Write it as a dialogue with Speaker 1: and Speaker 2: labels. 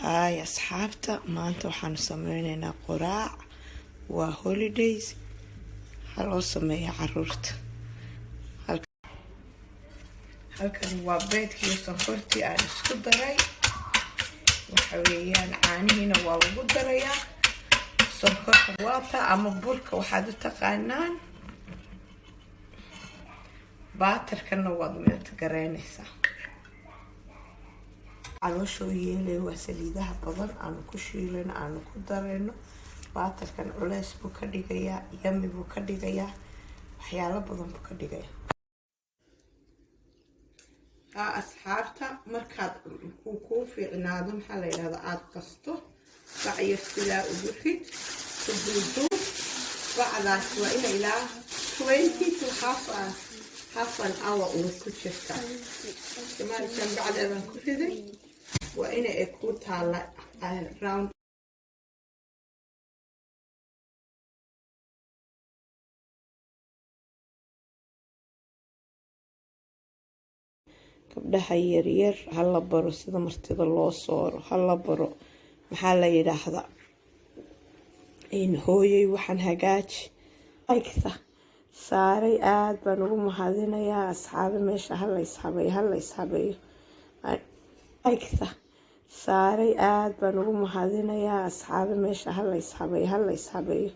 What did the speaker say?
Speaker 1: هاي أصحابتا ما أنتو حنسمينينا قراع وهوليديز هلو سمية عرورت halkan waa beedkii sonkortii aan isku daray waxa weeyaan caanihiina waa lagu darayaa sonkorta waata ama burka waxaad u taqaanaan baatarkana waad meel gareynaysaa calooshoo yeelay waa saliidaha badan aanu ku shiilano aanu ku darayno baatarkan culays buu ka dhigayaa yami buu ka dhigayaa waxyaalo badan buu ka dhigayaa asxaabta markaad ku fiicnaado maxaa la yiraahdaa aad qasto bacyo silaa ugu rid kuduuduub bacdaas waa ina ilaa 20 to half an hour uu ku jirta markaan bacdadan ku riday waa ina ay ku taala around gabdhaha yaryar hala baro sida martida loo sooro hala baro maxaa la yiraahdaa in hooyay waxaan hagaaji aygta saaray aad baan ugu mahadinayaa asxaabe meesha hala ishabeeyo aygta saaray aad baan ugu mahadinayaa asxaabe meesha hala ishabeeyo